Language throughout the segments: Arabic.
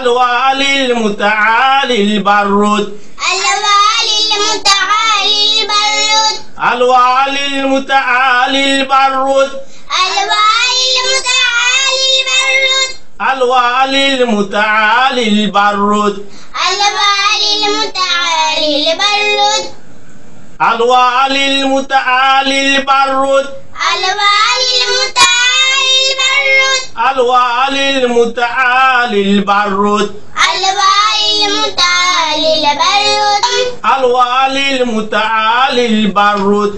الوالي المتعالي البرد الوالي المتعالي البرد الوالي المتعالي البرد الوالي المتعالي البرد الوالي المتعالي البرد الوالي المتعالي البرد الوالي المتعالي البرد الوالي المتعالي البرد الوالي المتعالي البرد الوالي المتعالي البرد الوالي المتعالي البرد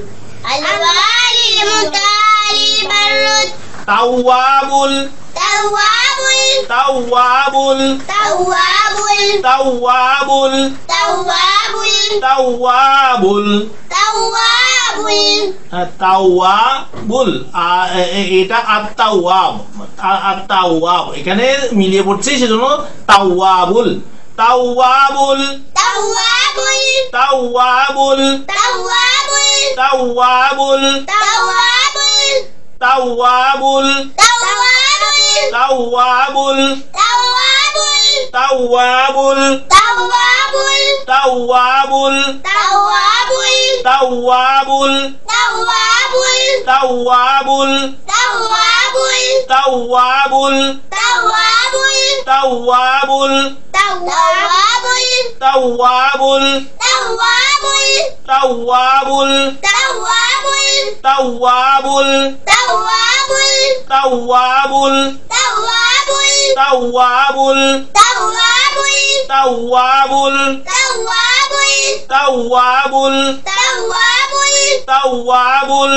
الوالي المتعالي البرد تواب تواب تواب تواب تواب تواب تواب تواب এটা আত-তাওয়াব আত-তাওয়াব এখানে মিলিয়ে পড়ছে সেজন্য তাওয়াবুল তাওয়াবুল تواب তাওয়াবুল تواب তাওয়াবুল تواب তাওয়াবুল تواب তাওয়াবুল تواب তাওয়াবুল تواب তাওয়াবুল تواب তাওয়াবুল تواب তাওয়াবুল তাওয়াবুল তাওয়াবুল তাওয়াবুল তাওয়াবুল তাওয়াবুল তাওয়াবুল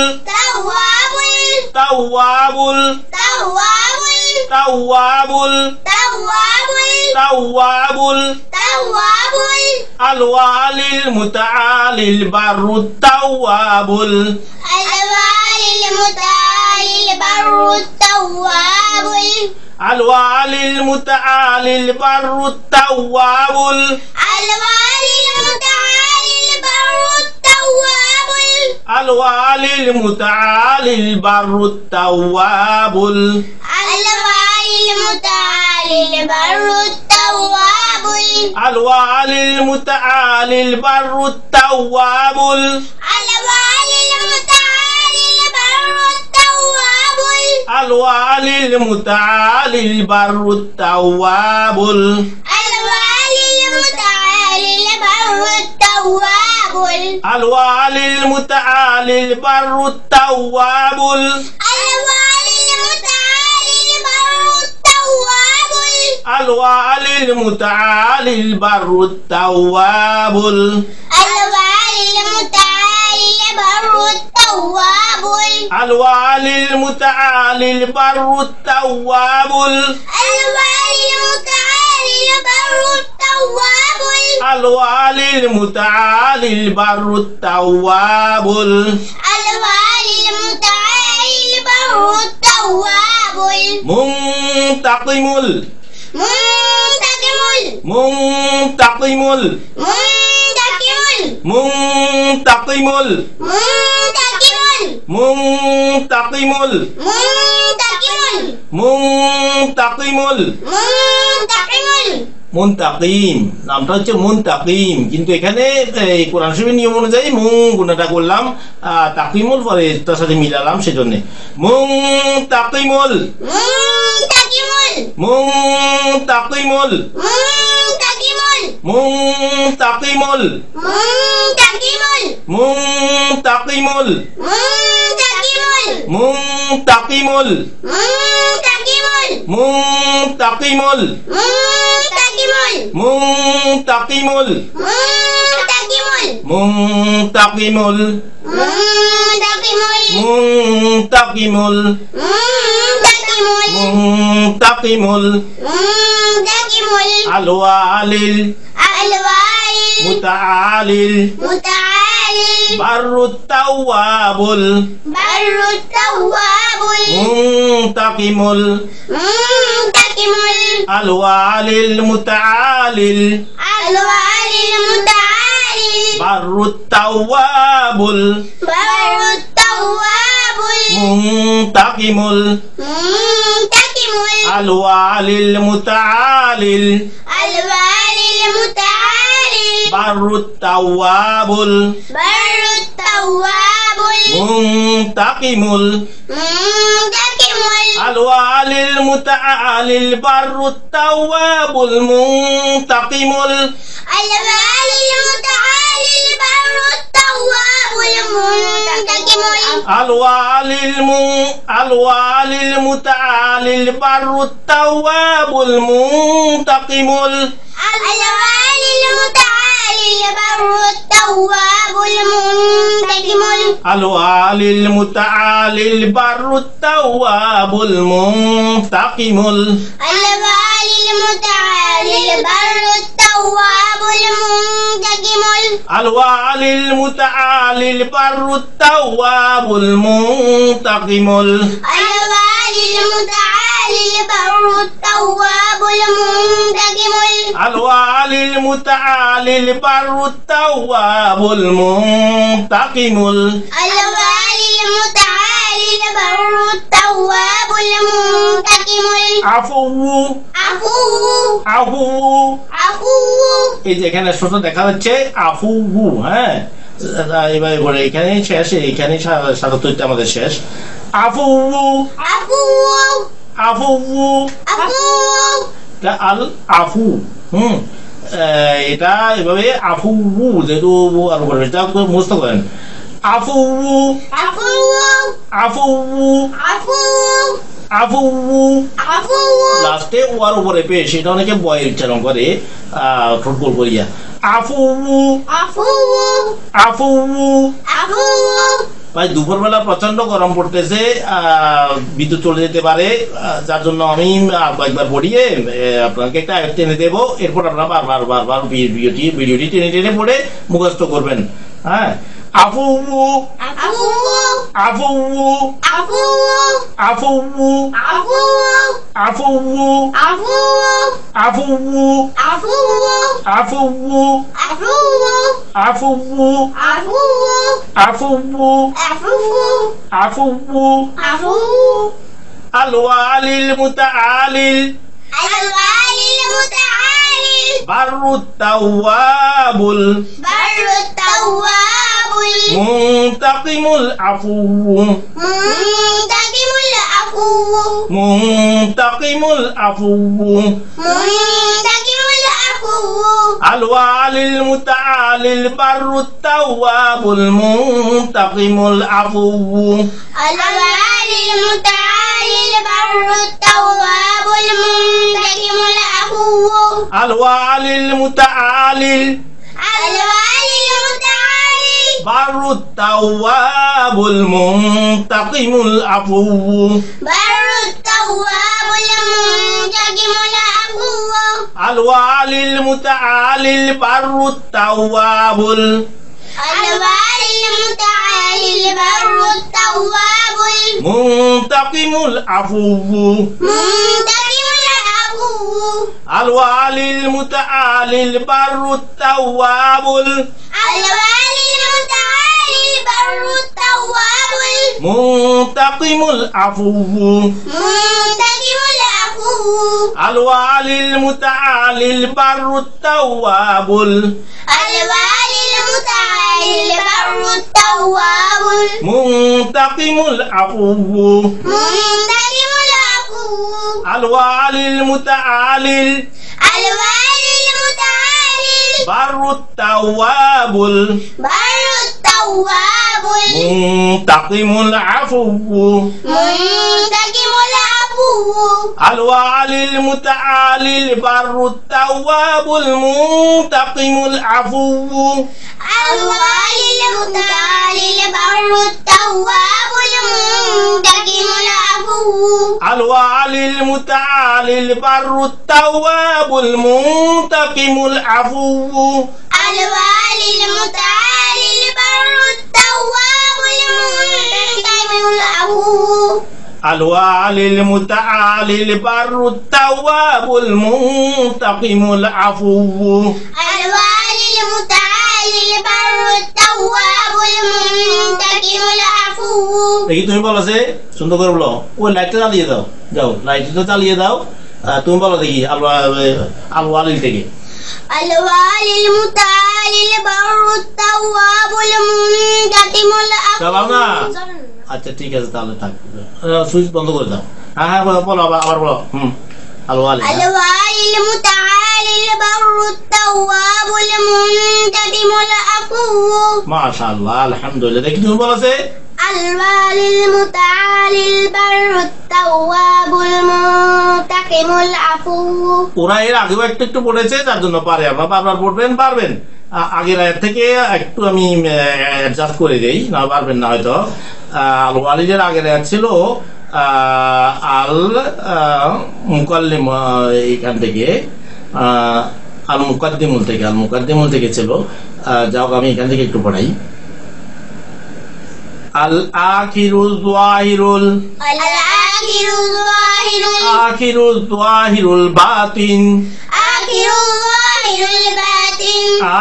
তাওয়াবুল তাওয়াবুল তাওয়াবুল الوالي المتعالي البر التواب الوالي المتعالي البر التواب الوالي المتعالي البر التواب الوالي المتعالي البر التواب الوالي المتعالي البر التواب الوالي المتعالي البر التواب الوالي المتعالي البر التواب الوالي المتعالي البر التواب الوالي المتعالي البر التواب الوالي المتعالي البر التواب الوالي المتعالي البر التواب الوالي المتعالي البر التواب الوالي المتعالي البر التواب الوالي المتعالي البر التواب الوالي المتعالي البر التواب الوالي المتعالي البر التواب الوالي المتعالي البر التواب الوالي المتعالي البر التواب منتقم منتقم منتقم منتقم منتقم منتقم منتقم منتقم منتقم মুনতাকিম নামটা হচ্ছে মুনতাকিম, কিন্তু এখানে এই কোরআন শরীফের নিয়ম অনুযায়ী মুন গুণাটা করলাম, তাকিমুল পরে তার সাথে মিলালাম, সেজন্য মুনতাকিমুল মুনতাকিমুল মুনতাকিমুল মুনতাকিমুল মুনতাকিমুল মুনতাকিমুল মুনতাকিমুল মুনতাকিমুল মুনতাকিমুল মুনতাকিমুল আলওয়ালিল মুতাআলিল বাররুত তাওয়াবুল মুনতাকিমুল আলওয়ালিল মুতাআলিল বাররুত তাওয়াবুল মুনতাকিমুল الوالي المتعالي الوالي المتعالي بر التواب بر التواب منتقم منتقم الوالي المتعالي البر التواب المنتقم الوالي المتعالي البر التواب المنتقم الوالي المتعالي البر التواب المنتقم الوالي المتعالي البر التواب المنتقم الوالي المتعالي البر التواب المنتقم الوالي المتعالي البر التواب المنتقم الوالي المتعالي البر التواب المنتقم الوالي المتعالي البر التواب المنتقم الوالي المتعالي البر التواب المنتقم الوالي المتعالي البر التواب المنتقم عفو عفو عفو عفو এই যে এখানে ছোট দেখা যাচ্ছে আফু হ্যাঁ এবারে বলে এখানে শেষ এখানে ৭৭টা আমাদের শেষ আফু عفو আফু عفو আল আফু এটা এভাবে আফু যেহেতু আর বলবে এটা মুখস্থ করেন আফু عفو আফু عفو আফু عفو লাস্টে ওয়ার উপরে পেয়ে সেটা অনেকে বয় উচ্চারণ করে ঠোঁটগোল করিয়া আফু عفو আফু عفو ভাই দুপুরবেলা প্রচন্ড গরম পড়তেছে বিদ্যুৎ চলে যেতে পারে যার জন্য আমি একবার পড়িয়ে আপনাকে একটা আয়াত টেনে দেবো এরপর আপনারা বারবার ভিডিওটি টেনে টেনে পড়ে মুখস্থ করবেন হ্যাঁ আফু عفو আফু عفو আফু عفو আফু عفو আফু عفو আফু عفو আফু عفو আফু عفو আফু عفو الوالي المتعالي الوالي المتعالي بر التواب بر التواب منتقم العفو منتقم العفو منتقم العفو منتقم العفو الوالي المتعالي البر التواب المنتقم العفو الوالي المتعالي البر التواب المنتقم العفو الوالي المتعالي الوالي المتعالي بر التواب المنتقم العفو بر التواب المنتقم العفو الوالي المتعالي البر التواب الوالي المتعالي البر التواب منتقم العفو منتقم العفو الوالي المتعالي البر التواب الوالي المتعالي البر التواب منتقم العفو منتقم العفو الوالي المتعالي البر التواب الوالي المتعالي البر التواب منتقم العفو منتقم العفو الوالي المتعالي الوالي المتعالي بر التواب بر التواب منتقم العفو منتقم العفو الوالي المتعالي البر التواب المنتقم العفو الوالي المتعالي البر التواب المنتقم العفو الوالي المتعالي البر التواب المنتقم العفو الوالي المتعالي البر التواب المنتقم العفو الوالي المتعالي البر التواب المنتقم العفو الوالي المتعالي البر التواب المنتقم العفو দেখি তুমি বলো যে সুন্দর করে বলো ওই লাইটটা জ্বালিয়ে দাও যাও লাইটটা জ্বালিয়ে দাও তুমি বলো দেখি আল ওয়ালিল থেকে الوالي المتعالي البر التواب المنتقم চালাও না العفو আচ্ছা ঠিক আছে তাহলে থাক সুইচ বন্ধ করে দাও হ্যাঁ হ্যাঁ বলো আবার বলো আল ওয়ালিল الوالي المتعالي البر التواب المنتقم العفو মাশাআল্লাহ আলহামদুলিল্লাহ দেখি তুমি বলো যে الوالي المتعالي البر التواب المنتقم العفو ওরা এর আগেও একটু পড়েছে যার জন্য পারে আপনারা বারবার পড়বেন পারবেন আগের আয়াত থেকে একটু আমি অ্যাডজাস্ট করে দেই না পারবেন না হয়তো আল ওয়ালিদের আগের আয়াত ছিল আল মুকাল্লিম এইখান থেকে আল মুকাদ্দিমুল থেকে ছিল যাও আমি এখান থেকে একটু পড়াই আল আখিরুল যাহিরুল الآخر الظاهر আখিরুল যাহিরুল বাতিন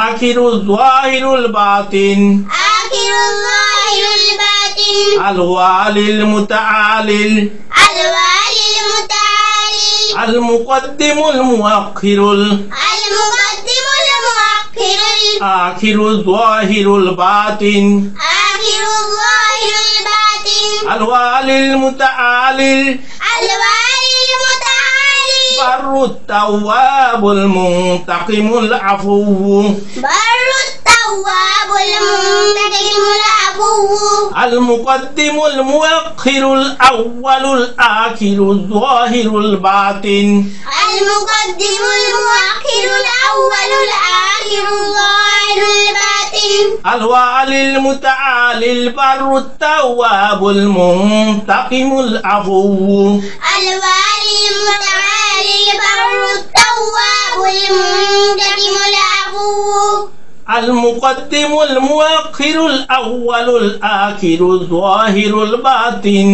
آخر الظاهر الباطن আখিরুল যাহিরুল বাতিন آخر الظاهر الباطن আল ওয়ালিল মুতাআলিল الوالي المتعالي আল মুকদ্দিমুল মুআখিরুল المقدم المؤخر আখিরুল যাহিরুল বাতিন آخر الظاهر الباطن আল ওয়ালিল মুতাআলিল الوالي المتعالي বারুত তাওয়াবুল মুনতাকিমুল আফু بر التواب المنتقم العفو المقدم المؤخر الأول الآخر الظاهر الباطن المقدم المؤخر الأول الآخر الظاهر الباطن الوالي المتعالي البر التواب المنتقم العفو الوالي المتعالي البر التواب المنتقم العفو المقدم المؤخر الأول الآخر الظاهر الباطن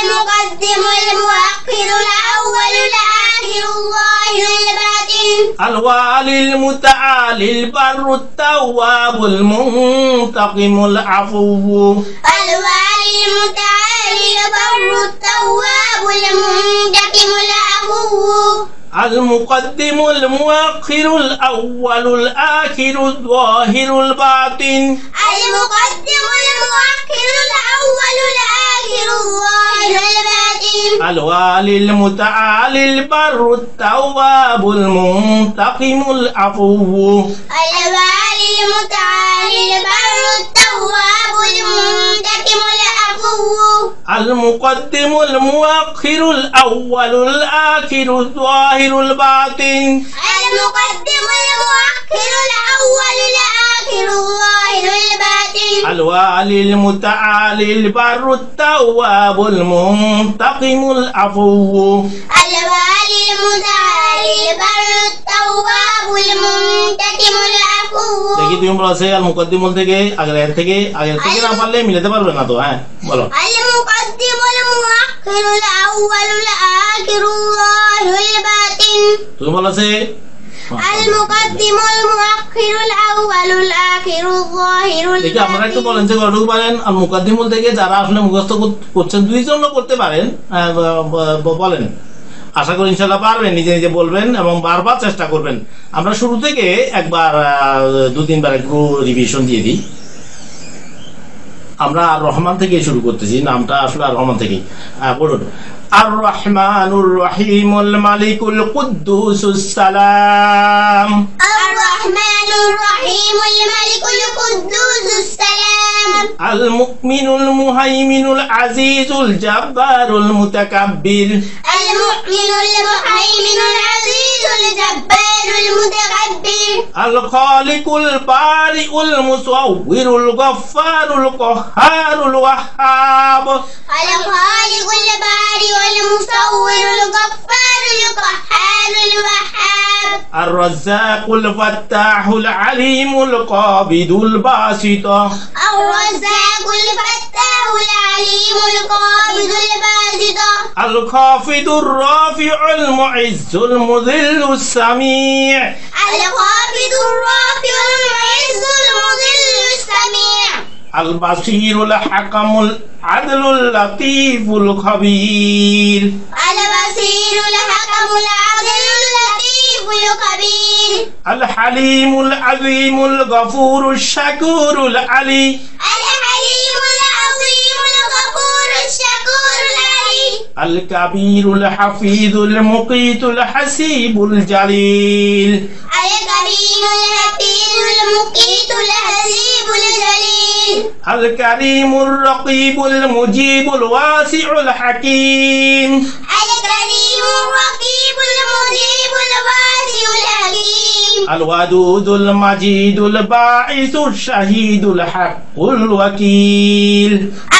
المقدم المؤخر الأول الآخر الظاهر الباطن الوالي المتعالي البر التواب المنتقم العفو الوالي المتعالي البر التواب المنتقم العفو المقدم المؤخر الأول الآخر الظاهر الباطن المقدم المؤخر الأول الآخر الظاهر الباطن الوالي المتعالي البر التواب المنتقم العفو الوالي المتعالي البر التواب المنتقم العفو المقدم المؤخر الأول الآخر الظاهر الباطن المقدم المؤخر الأول الآخر الظاهر الباطن الوالي المتعالي البر التواب المنتقم العفو الوالي المتعالي البر التواب المنتقم العفو দেখি তুমি বলো সে আল মুকদ্দিমুল থেকে আগের থেকে না পারলে মিলাতে পারবে না তো হ্যাঁ বলো المقدم المؤخر الأول الآخر الظاهر الباطن তুমি বলো সে المقدم المؤخر الأول الآخر الظاهر দেখি আপনারা একটু الباطن বলেন যে কতটুকু পারেন আর মুকাদ্দিমুল থেকে যারা আসলে মুখস্থ করছেন দুইজন করতে পারেন বলেন আশা করি ইনশাআল্লাহ পারবেন নিজে নিজে বলবেন এবং বারবার চেষ্টা করবেন আমরা শুরু থেকে একবার দু তিনবার একটু রিভিশন দিয়ে দিই আমরা আর রহমান থেকে শুরু করতেছি নামটা আসলে আর রহমান থেকেই বলুন আর রহমানুর রহিমুল মালিকুল কুদ্দুসুস সালাম الرحمن الرحيم الملك القدوس السلام المؤمن المهيمن العزيز الجبار المتكبر المؤمن المهيمن العزيز الجبار المتكبر الخالق البارئ المصور الغفار القهار الوهاب الخالق البارئ المصور الغفار القهار الوهاب الرزاق الفتاح العليم القابض الباسط الرزاق الفتاح العليم القابض الباسط الخافض الرافع المعز المذل السميع الخافض الرافع المعز المذل السميع আল বাসীরুল হাকামুল আদলুল লাতীফুল খাবীর البصير الحكم العدل اللطيف الخبير আল হালিমুল আযীমুল গফুরুশ শাকুরুল আলী الحليم العظيم الغفور الشكور العلي আল কাবীরুল হাফিজুল মুকীতুল হাসিবুল জালিল الكريم الحفيظ المقيت الحسيب الجليل আল কারীমুর রাকীবুল মুজিবুল ওয়াসিউল হাকীম الكريم الرقيب المجيب الواسع الحكيم আল ওয়াদুদুল মাজিদুল বাঈসুশ শাহীদুল হাক্কুল ওয়াকিল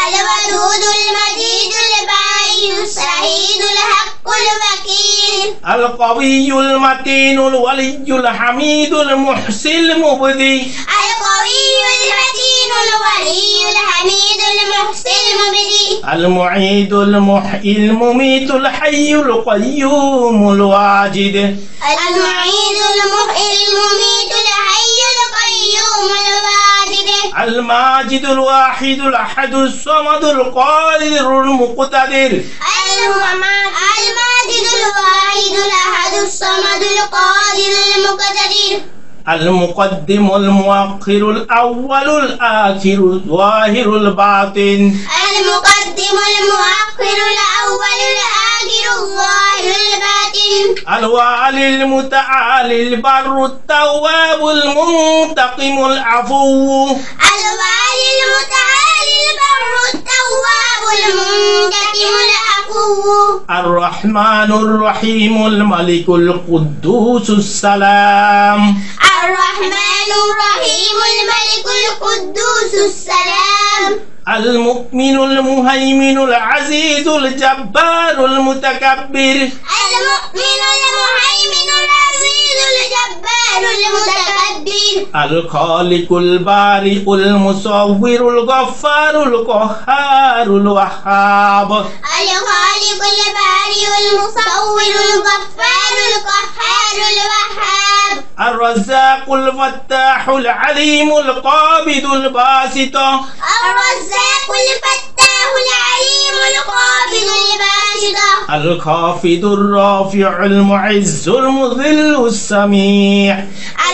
الودود المجيد الباعث الشهيد الحق الوكيل আল কবিয়ুল মাতিনুল ওয়ালিয়ুল হামিদুল মুহসিল মুবদি القوي المتين الولي الحميد المحسن المبدي আল মুঈদুল মুহয়িল মুমীতুল হাইয়ুল কাইয়্যুমুল ওয়াজিদ المعيد المحيي المميت الحي القيوم الواجد আল মাজিদুল ওয়াহিদুল আহাদুস সামাদুল কাদিরুল মুকতাদির الماجد الواحد الأحد الصمد القادر المقتدر المقدم المؤخر الأول الآخر الظاهر الباطن المقدم المؤخر الأول الآخر الظاهر الباطن الوالي المتعالي البر التواب المنتقم العفو الوالي المتعالي البر التواب المنتقم العفو الرحمن الرحيم الملك القدوس السلام الرحمن الرحيم الملك القدوس السلام المؤمن المهيمن العزيز الجبار المتكبر المؤمن المهيمن العزيز الجبار المتكبر الخالق البارئ المصور الغفار القهار الوهاب الخالق البارئ المصور الغفار القهار الوهاب الرزاق الفتاح العليم القابض الباسط الرزاق الفتاح العليم القابض الباسط الخافض الرافع المعز المذل السميع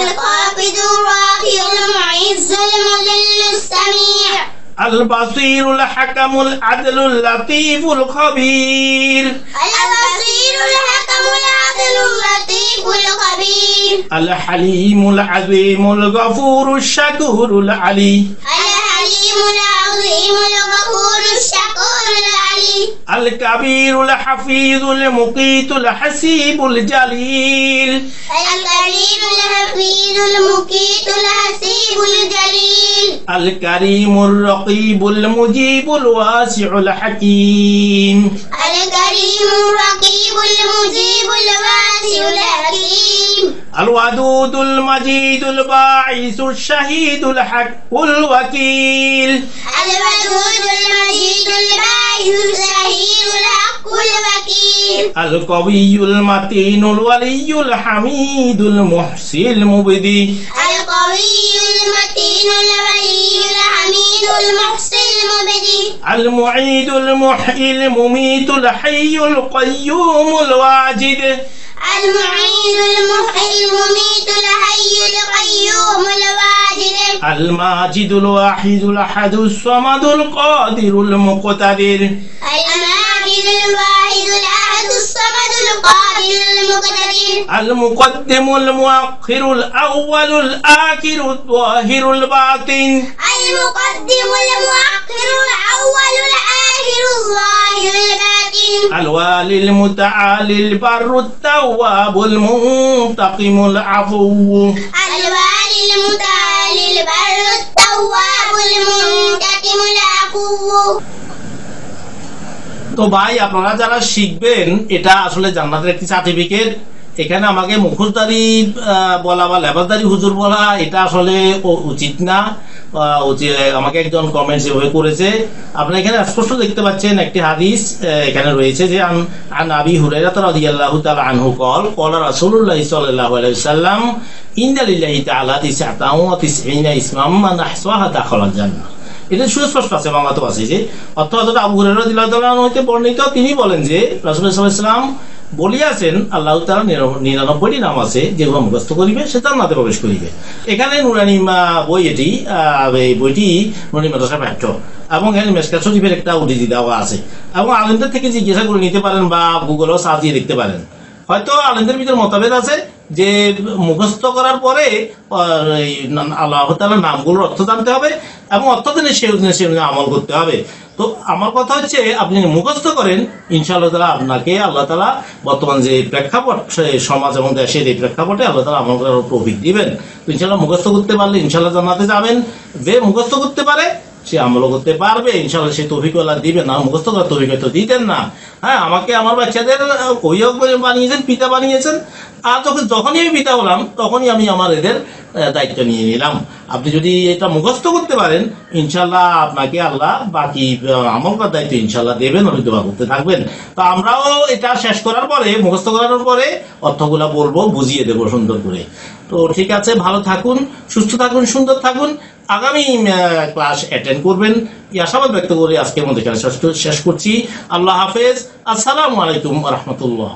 الخافض الرافع المعز المذل السميع البصير الحكم العدل اللطيف الخبير البصير الحكم العدل اللطيف الخبير الحليم العظيم الغفور الشكور العلي الحليم العظيم الغفور الشكور العلي الكبير الحفيظ المقيت الحسيب الجليل الكريم الحفيظ المقيت الحسيب الجليل الكريم الرقيب المجيب الواسع الحكيم الكريم الرقيب المجيب الواسع الحكيم الودود المجيد الباعث الشهيد الحق الوكيل الودود المجيد الباعث الشهيد الحق الوكيل القوي المتين الولي الحميد المحصي المبدي القوي المتين الولي الحميد المحسن المبدي المعيد المحيي المميت الحي القيوم الواجد المعين المحيي المميت الحي القيوم الواجد الماجد الواحد الأحد الصمد القادر المقتدر الماجد الواحد الأحد الصمد القادر المقتدر المقدم المؤخر الأول الآخر الظاهر الباطن المقدم المؤخر الأول الآخر الظاهر الباطن الوالي المتعالي البر التواب المنتقم العفو الوالي المتعالي البر التواب المنتقم العفو তো ভাই আপনারা যারা শিখবেন এটা আসলে জান্নাতের একটি সার্টিফিকেট। এখানে আমাকে মুখোশধারী বলা বা লেবাসধারী হুজুর বলা এটা আসলে উচিত না। আমাকে একজন কমেন্টস এভাবে করেছে। আপনারা এখানে স্পষ্ট দেখতে পাচ্ছেন একটি হাদিস এখানে রয়েছে যে আন আবি হুরায়রা রাদিয়াল্লাহু তাআলা আনহু قال رسول الله صلى الله عليه وسلم إن لله تعالى 99 اسما من أحصاها دخل الجنة। এটা সুস্পষ্ট আছে, বাংলাতেও আছে যে অর্থ হযরত আবু হুরায়রা রাদিয়াল্লাহু আনহু হতে বর্ণিত, তিনি বলেন যে রাসূলুল্লাহ সাল্লাল্লাহু আলাইহি ওয়াসাল্লাম বলিয়াছেন আল্লাহ তাআলা 99টি নাম আছে যেগুলো মুখস্থ করিবে সে জান্নাতে প্রবেশ করিবে। এখানে নুরানি বই এটি, এই বইটি নুরানি মাদ্রাসা পাঠ্য এবং এখানে মেশকাত শরীফের একটা উদ্ধৃতি দেওয়া আছে এবং আলেমদের থেকে জিজ্ঞাসা করে নিতে পারেন বা গুগলও সার্চ দিয়ে দেখতে পারেন। হয়তো আলেমদের ভিতরে মতভেদ আছে যে মুখস্থ করার পরে আল্লাহ তাআলার নামগুলোর অর্থ জানতে হবে এবং অর্থ জেনে সে আমল করতে হবে। তো আমার কথা হচ্ছে আপনি মুখস্থ করেন, ইনশাআল্লাহ তাআলা আপনাকে আল্লাহ তাআলা বর্তমান যে প্রেক্ষাপট সমাজ এবং দেশের এই প্রেক্ষাপটে আল্লাহ তাআলা আমল করার তৌফিক দিবেন। তো ইনশাআল্লাহ মুখস্থ করতে পারলে ইনশাআল্লাহ জান্নাতে যাবেন। যে মুখস্থ করতে পারে সে আমলও করতে পারবে, ইনশাআল্লাহ সে তৌফিক আল্লাহ দিবেন। না মুখস্থ করার তৌফিক তো দিতেন না। হ্যাঁ, আমাকে আমার বাচ্চাদের অভিভাবক বানিয়েছেন, পিতা বানিয়েছেন, আর যখনই আমি পিতা হলাম তখনই আমি আমার এদের দায়িত্ব নিয়ে নিলাম। আপনি যদি এটা মুখস্থ করতে পারেন ইনশাআল্লাহ আপনাকে আল্লাহ বাকি আমল করার দায়িত্ব ইনশাআল্লাহ দেবেন, আমি দোয়া করতে থাকবেন। তো আমরাও এটা শেষ করার পরে, মুখস্থ করার পরে অর্থগুলা বলবো, বুঝিয়ে দেবো সুন্দর করে। তো ঠিক আছে, ভালো থাকুন, সুস্থ থাকুন, সুন্দর থাকুন। আগামী ক্লাস অ্যাটেন্ড করবেন এই আশাবাদ ব্যক্ত করে আজকের মধ্যে শেষ করছি। আল্লাহ হাফেজ। আসসালামু আলাইকুম ওয়া রাহমাতুল্লাহ।